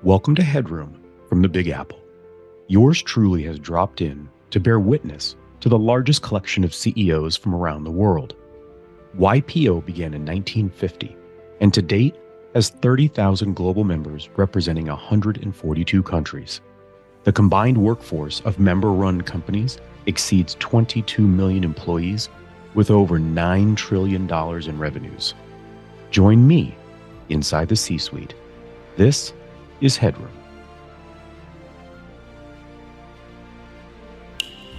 Welcome to Headroom from the Big Apple. Yours truly has dropped in to bear witness to the largest collection of CEOs from around the world. YPO began in 1950 and to date has 30,000 global members representing 142 countries. The combined workforce of member-run companies exceeds 22 million employees with over $9 trillion in revenues. Join me inside the C-suite. This is Headroom.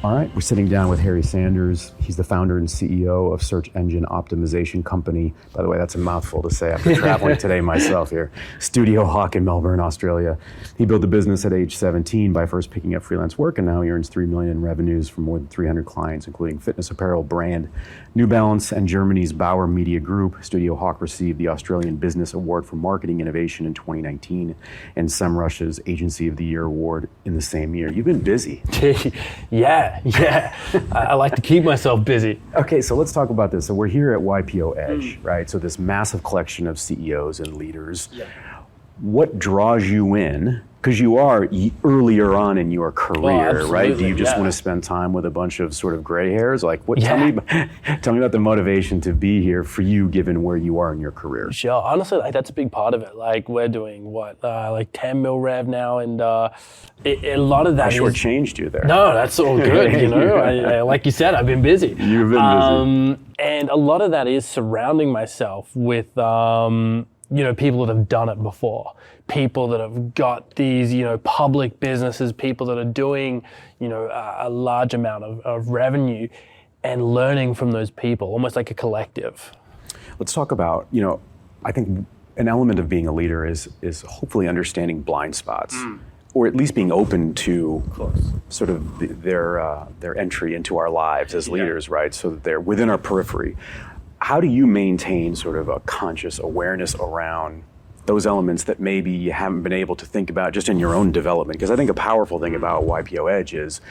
All right, we're sitting down with Harry Sanders. He's the founder and CEO of search engine optimization company. By the way, that's a mouthful to say after traveling today myself here. StudioHawk in Melbourne, Australia. He built the business at age 17 by first picking up freelance work, and now he earns $3 million in revenues from more than 300 clients, including fitness apparel brand New Balance and Germany's Bauer Media Group. StudioHawk received the Australian Business Award for Marketing Innovation in 2019 and SEMrush's Agency of the Year Award in the same year. You've been busy. Yeah. I like to keep myself busy. Okay, so let's talk about this. So we're here at YPO Edge, right? So this massive collection of CEOs and leaders. Yeah. What draws you in? Because you are earlier on in your career, right? Do you just want to spend time with a bunch of sort of gray hairs? Like, what? Tell me about the motivation to be here for you, given where you are in your career. Sure. Honestly, that's a big part of it. Like, we're doing like 10 mil rev now, and a lot of that. I shortchanged you there. No, that's all good. You know, I, like you said, I've been busy. You've been busy, and a lot of that is surrounding myself with people that have done it before. People that have got these, public businesses, people that are doing, a large amount of revenue, and learning from those people, almost like a collective. Let's talk about, I think an element of being a leader is hopefully understanding blind spots, or at least being open to sort of their entry into our lives as leaders, right? So that they're within our periphery. How do you maintain sort of a conscious awareness around those elements that maybe you haven't been able to think about just in your own development? Because I think a powerful thing about YPO Edge is,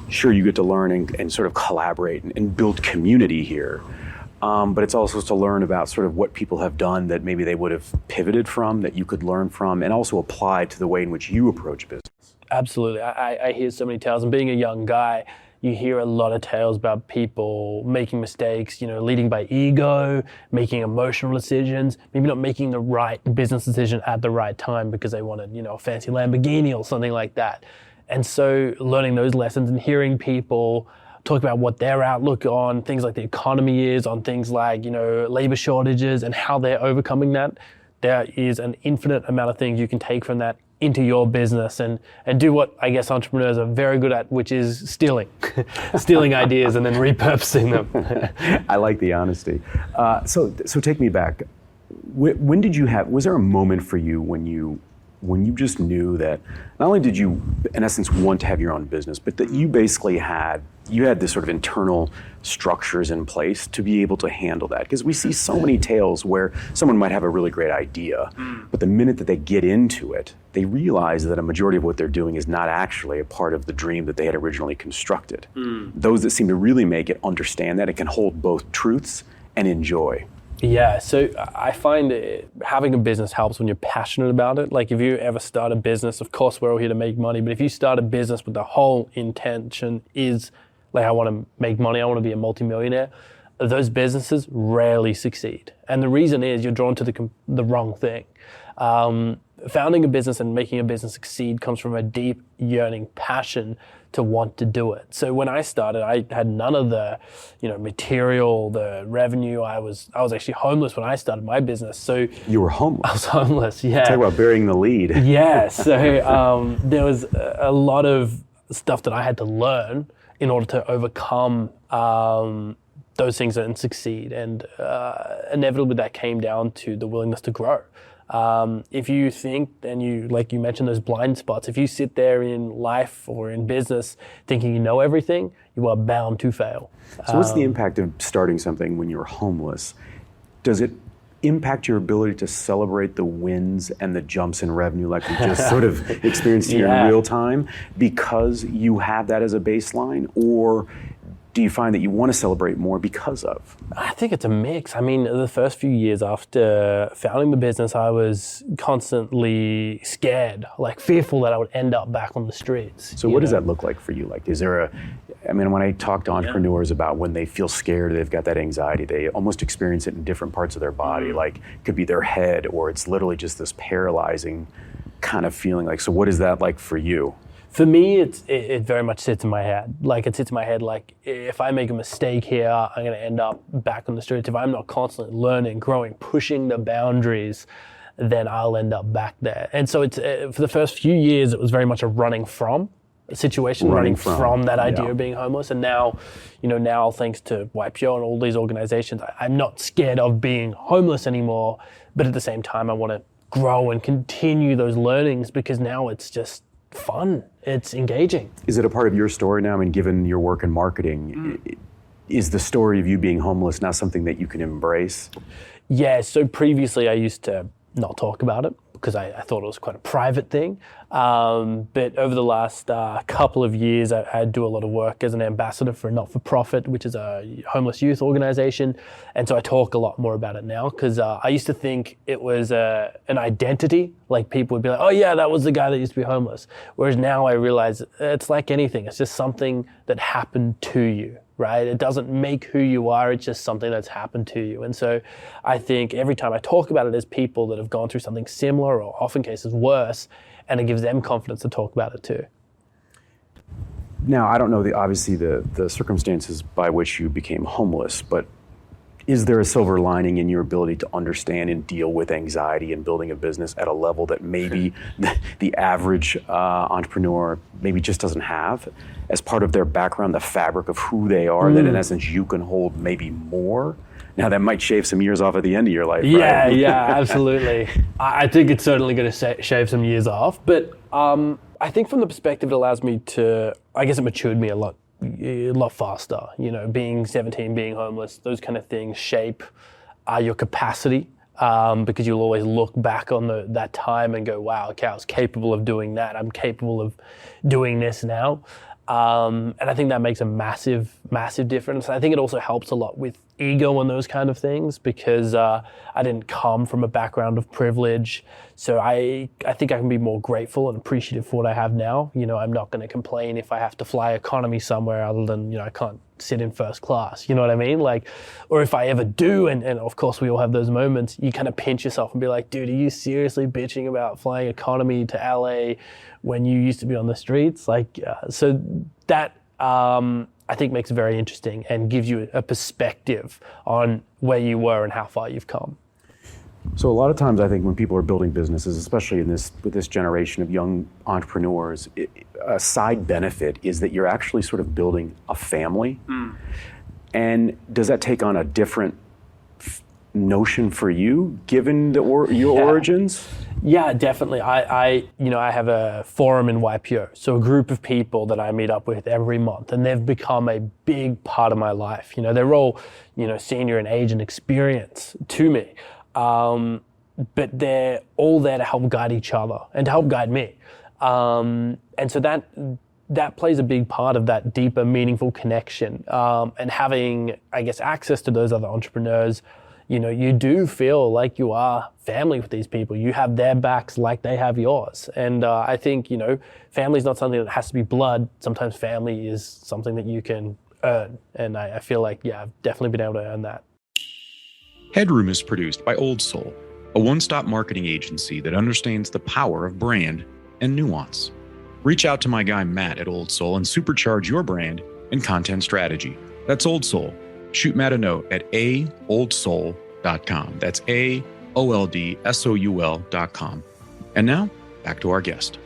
sure, you get to learn and sort of collaborate and build community here, but it's also to learn about sort of what people have done that maybe they would have pivoted from, that you could learn from, and also apply to the way in which you approach business. Absolutely. I hear so many tales, and being a young guy, you hear a lot of tales about people making mistakes, leading by ego, making emotional decisions, maybe not making the right business decision at the right time because they wanted, a fancy Lamborghini or something like that. And so learning those lessons and hearing people talk about what their outlook on things like the economy is, on things like, labor shortages and how they're overcoming that, there is an infinite amount of things you can take from that into your business and do what I guess entrepreneurs are very good at, which is stealing ideas and then repurposing them. I like the honesty. So take me back. When did you was there a moment for you when you just knew that not only did you, in essence, want to have your own business, but that you basically had this sort of internal structures in place to be able to handle that? Because we see so many tales where someone might have a really great idea, but the minute that they get into it, they realize that a majority of what they're doing is not actually a part of the dream that they had originally constructed. Those that seem to really make it understand that it can hold both truths and enjoy. Yeah, so I find having a business helps when you're passionate about it. Like if you ever start a business, of course we're all here to make money, but if you start a business with the whole intention is like, I want to make money, I want to be a multimillionaire, those businesses rarely succeed. And the reason is you're drawn to the wrong thing. Founding a business and making a business succeed comes from a deep yearning passion to want to do it. So when I started, I had none of the, material, the revenue. I was actually homeless when I started my business. So you were homeless? I was homeless, yeah. Talk about bearing the lead. Yeah, so there was a lot of stuff that I had to learn in order to overcome those things and succeed. And inevitably that came down to the willingness to grow. If you think, and like you mentioned, those blind spots, if you sit there in life or in business thinking you know everything, you are bound to fail. So what's the impact of starting something when you're homeless? Does it impact your ability to celebrate the wins and the jumps in revenue like we just sort of experienced here in real time because you have that as a baseline? Or do you find that you want to celebrate more because of? I think it's a mix. I mean, the first few years after founding the business, I was constantly scared, like fearful that I would end up back on the streets. So what does that look like for you? Like, is there when I talk to entrepreneurs about when they feel scared, they've got that anxiety, they almost experience it in different parts of their body. Like, it could be their head, or it's literally just this paralyzing kind of feeling. Like, so what is that like for you? For me, it very much sits in my head. Like, it sits in my head, like, if I make a mistake here, I'm going to end up back on the streets. If I'm not constantly learning, growing, pushing the boundaries, then I'll end up back there. And so it's for the first few years, it was very much a running from a situation, running from that idea of being homeless. And now, now thanks to YPO and all these organizations, I'm not scared of being homeless anymore. But at the same time, I want to grow and continue those learnings, because now it's just fun. It's engaging. Is it a part of your story now? I mean, given your work in marketing, is the story of you being homeless now something that you can embrace? Yeah, so previously I used to not talk about it because I thought it was quite a private thing. But over the last couple of years, I do a lot of work as an ambassador for a not-for-profit, which is a homeless youth organization. And so I talk a lot more about it now, because I used to think it was an identity. Like, people would be like, oh yeah, that was the guy that used to be homeless. Whereas now I realize it's like anything. It's just something that happened to you, right? It doesn't make who you are. It's just something that's happened to you. And so I think every time I talk about it, there's people that have gone through something similar, or often cases worse, and it gives them confidence to talk about it too. Now, I don't know obviously the circumstances by which you became homeless, but is there a silver lining in your ability to understand and deal with anxiety and building a business at a level that maybe the average entrepreneur maybe just doesn't have as part of their background, the fabric of who they are, that in essence you can hold maybe more? Now, that might shave some years off at the end of your life, right? Yeah, absolutely. I think it's certainly going to shave some years off, but I think from the perspective it allows me to, I guess it matured me a lot faster. Being 17, being homeless, those kind of things shape your capacity, because you'll always look back on that time and go, wow, okay, I was capable of doing that. I'm capable of doing this now. And I think that makes a massive, massive difference. I think it also helps a lot with ego and those kind of things, because I didn't come from a background of privilege. So I think I can be more grateful and appreciative for what I have now. I'm not going to complain if I have to fly economy somewhere, other than, I can't sit in first class. You know what I mean? Like, or if I ever do, and of course we all have those moments, you kind of pinch yourself and be like, dude, are you seriously bitching about flying economy to LA when you used to be on the streets? So that I think makes it very interesting and gives you a perspective on where you were and how far you've come. So a lot of times I think when people are building businesses, especially with this generation of young entrepreneurs, a side benefit is that you're actually sort of building a family. And does that take on a different notion for you, given your origins? Yeah, definitely. I have a forum in YPO, so a group of people that I meet up with every month, and they've become a big part of my life. They're all, senior in age and experience to me, but they're all there to help guide each other and to help guide me. And so that plays a big part of that deeper, meaningful connection, and having, I guess, access to those other entrepreneurs. You do feel like you are family with these people. You have their backs like they have yours. And I think, family is not something that has to be blood. Sometimes family is something that you can earn. And I feel like, I've definitely been able to earn that. Headroom is produced by Old Soul, a one-stop marketing agency that understands the power of brand and nuance. Reach out to my guy Matt at Old Soul and supercharge your brand and content strategy. That's Old Soul. Shoot Matt a note at aoldsoul.com. That's AOLDSOUL.com. And now, back to our guest.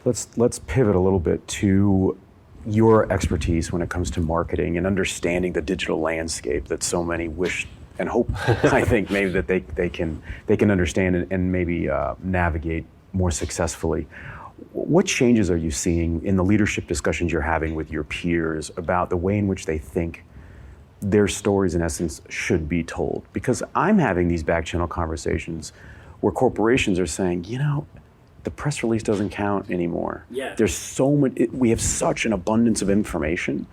Let's pivot a little bit to your expertise when it comes to marketing and understanding the digital landscape that so many wish and hope, I think, maybe that they can understand and maybe navigate more successfully. What changes are you seeing in the leadership discussions you're having with your peers about the way in which they think their stories, in essence, should be told? Because I'm having these back channel conversations where corporations are saying, the press release doesn't count anymore. Yeah. There's so much, we have such an abundance of information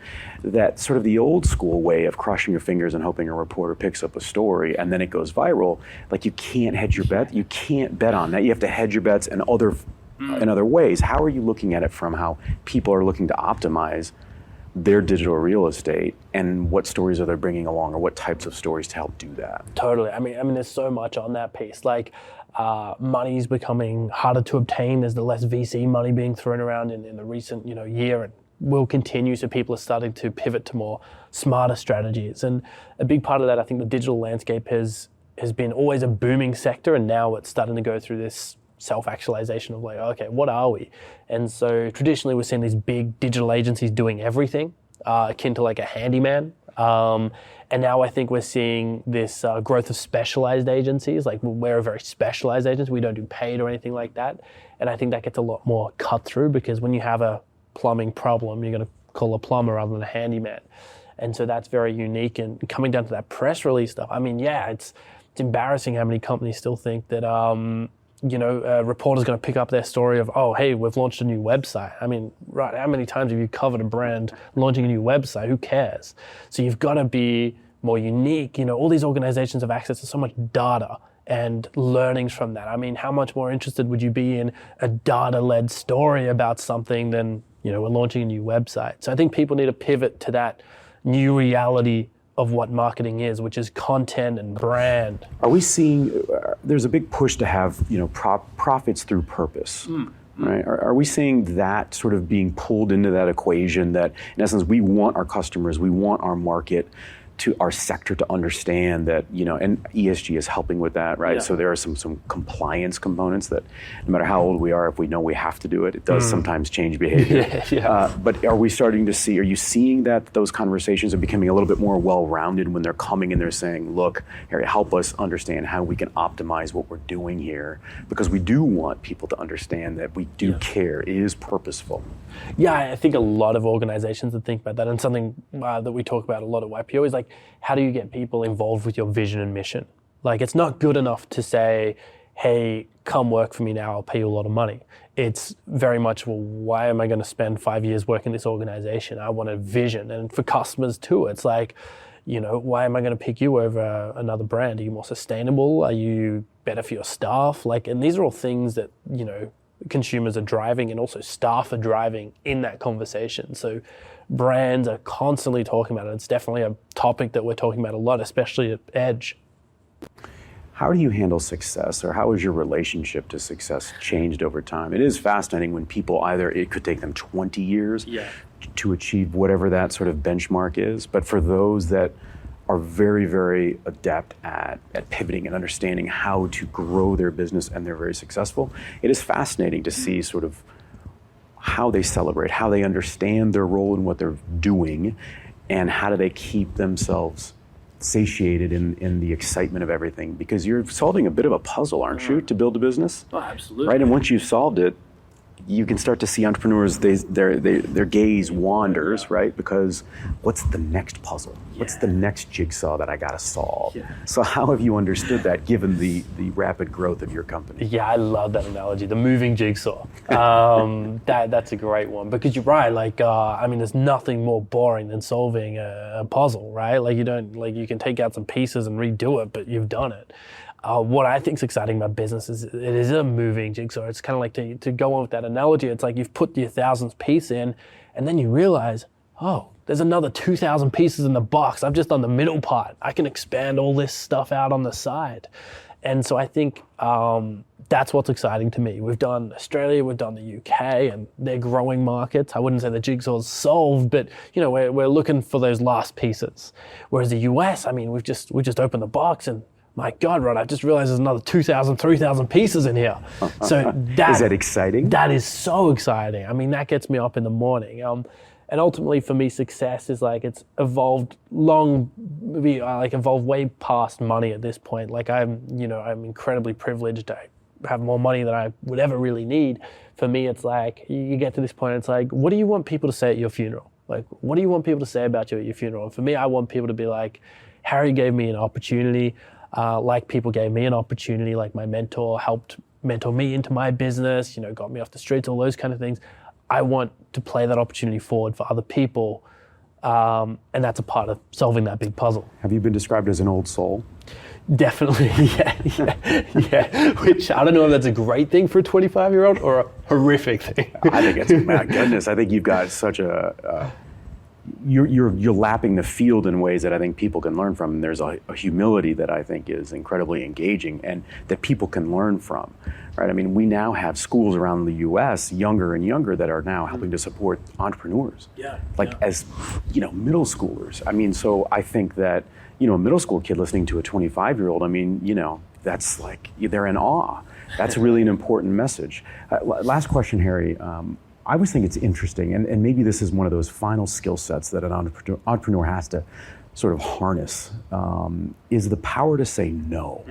that sort of the old school way of crossing your fingers and hoping a reporter picks up a story and then it goes viral, like you can't hedge your bet. You can't bet on that. You have to hedge your bets in other ways. How are you looking at it from how people are looking to optimize their digital real estate, and what stories are they bringing along, or what types of stories to help do that? Totally. I mean, there's so much on that piece. Like, money is becoming harder to obtain. There's the less VC money being thrown around in the recent, year, and will continue. So people are starting to pivot to more smarter strategies. And a big part of that, I think, the digital landscape has been always a booming sector, and now it's starting to go through this self-actualization of like, okay, what are we? And so traditionally we're seeing these big digital agencies doing everything, akin to like a handyman. And now I think we're seeing this growth of specialized agencies. Like, we're a very specialized agency. We don't do paid or anything like that. And I think that gets a lot more cut through, because when you have a plumbing problem, you're going to call a plumber rather than a handyman. And so that's very unique. And coming down to that press release stuff, I mean, yeah, it's embarrassing how many companies still think that, a reporter's going to pick up their story of, oh, hey, we've launched a new website. I mean, right, how many times have you covered a brand launching a new website? Who cares? So you've got to be more unique. All these organizations have access to so much data and learnings from that. I mean, how much more interested would you be in a data-led story about something than, we're launching a new website? So I think people need to pivot to that new reality of what marketing is, which is content and brand. Are we seeing, there's a big push to have, profits through purpose, right? Are we seeing that sort of being pulled into that equation, that in essence, we want our customers, we want our market, to our sector to understand that, and ESG is helping with that, right? Yeah. So there are some compliance components that no matter how old we are, if we know we have to do it, it does sometimes change behavior. Yeah. But are you seeing that those conversations are becoming a little bit more well-rounded when they're coming and they're saying, look, Harry, help us understand how we can optimize what we're doing here, because we do want people to understand that we do care, it is purposeful. Yeah, I think a lot of organizations that think about that, and something that we talk about a lot at YPO is like, how do you get people involved with your vision and mission? Like, it's not good enough to say, hey, come work for me now, I'll pay you a lot of money. It's very much, well, why am I going to spend 5 years working in this organization? I want a vision. And for customers too, it's like, why am I going to pick you over another brand? Are you more sustainable? Are you better for your staff? Like, and these are all things that, consumers are driving, and also staff are driving in that conversation. So brands are constantly talking about it. It's definitely a topic that we're talking about a lot, especially at Edge. How do you handle success, or how has your relationship to success changed over time? It is fascinating when people it could take them 20 years to achieve whatever that sort of benchmark is. But for those that are very, very adept at pivoting and understanding how to grow their business, and they're very successful, it is fascinating to see sort of how they celebrate, how they understand their role in what they're doing, and how do they keep themselves satiated in the excitement of everything. Because you're solving a bit of a puzzle, aren't you, to build a business? Oh, absolutely. Right, and once you've solved it, you can start to see entrepreneurs, their gaze wanders, right? Because what's the next puzzle? What's the next jigsaw that I got to solve? So how have you understood that, given the rapid growth of your company? Yeah, I love that analogy, the moving jigsaw. That's a great one, because you're right. Like, there's nothing more boring than solving a puzzle, right? Like, you can take out some pieces and redo it, but you've done it. What I think is exciting about business is it is a moving jigsaw. It's kind of like, to go on with that analogy, it's like you've put your 1,000th piece in, and then you realize, oh, there's another 2,000 pieces in the box. I've just done the middle part. I can expand all this stuff out on the side. And so I think that's what's exciting to me. We've done Australia, we've done the UK, and they're growing markets. I wouldn't say the jigsaw's solved, but we're looking for those last pieces. Whereas the US, we just opened the box, and my God, Rod, I just realized there's another 2,000, 3,000 pieces in here. So is that exciting? That is so exciting. That gets me up in the morning. And ultimately for me, success is like, it's evolved evolved way past money at this point. Like, I'm incredibly privileged to have more money than I would ever really need. For me, it's like, you get to this point, it's like, what do you want people to say at your funeral? Like, what do you want people to say about you at your funeral? And for me, I want people to be like, Harry gave me an opportunity. Like people gave me an opportunity, like my mentor helped mentor me into my business, got me off the streets, all those kind of things. I want to play that opportunity forward for other people. And that's a part of solving that big puzzle. Have you been described as an old soul? Definitely, yeah. Which I don't know if that's a great thing for a 25-year-old or a horrific thing. I think it's, my goodness, I think you've got such you're lapping the field in ways that I think people can learn from. And there's a humility that I think is incredibly engaging and that people can learn from, right? I mean, we now have schools around the U.S., younger and younger, that are now helping to support entrepreneurs. As, middle schoolers. I mean, so I think that, a middle school kid listening to a 25-year-old, I mean, that's like, they're in awe. That's really an important message. Last question, Harry. I always think it's interesting, and maybe this is one of those final skill sets that an entrepreneur has to sort of harness, is the power to say no.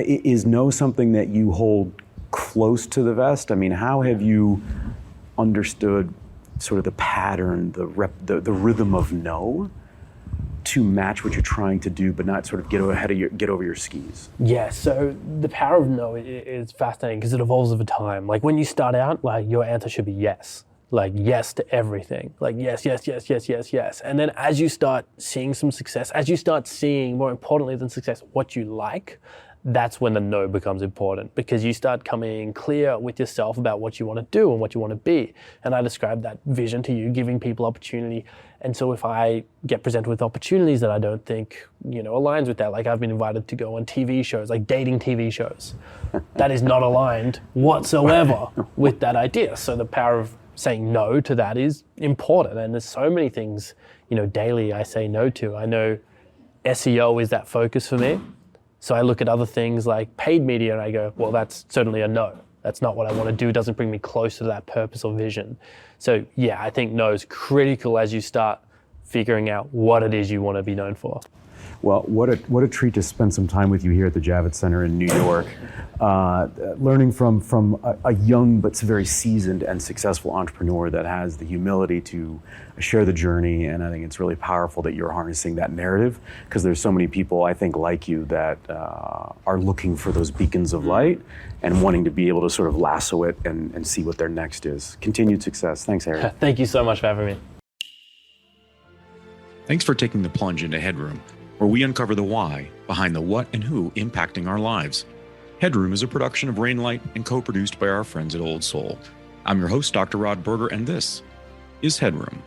Is no something that you hold close to the vest? I mean, how have you understood sort of the pattern, the rhythm of no, to match what you're trying to do, but not sort of get over your skis? Yeah, so the power of no is fascinating because it evolves over time. Like when you start out, like your answer should be yes. Like yes to everything. Like yes. And then as you start seeing some success, as you start seeing, more importantly than success, what you like, that's when the no becomes important, because you start coming clear with yourself about what you want to do and what you want to be. And I described that vision to you, giving people opportunity. And so if I get presented with opportunities that I don't think, aligns with that, like I've been invited to go on TV shows, like dating TV shows, that is not aligned whatsoever with that idea. So the power of saying no to that is important. And there's so many things, daily I say no to. I know SEO is that focus for me. So I look at other things like paid media and I go, well, that's certainly a no. That's not what I want to do. It doesn't bring me closer to that purpose or vision. So yeah, I think no is critical as you start figuring out what it is you want to be known for. Well, what a treat to spend some time with you here at the Javits Center in New York, learning from a young but very seasoned and successful entrepreneur that has the humility to share the journey. And I think it's really powerful that you're harnessing that narrative, because there's so many people, I think, like you that are looking for those beacons of light and wanting to be able to sort of lasso it and see what their next is. Continued success. Thanks, Harry. Thank you so much for having me. Thanks for taking the plunge into Headroom, where we uncover the why behind the what and who impacting our lives. Headroom is a production of Rainlight and co-produced by our friends at Old Soul. I'm your host, Dr. Rod Berger, and this is Headroom.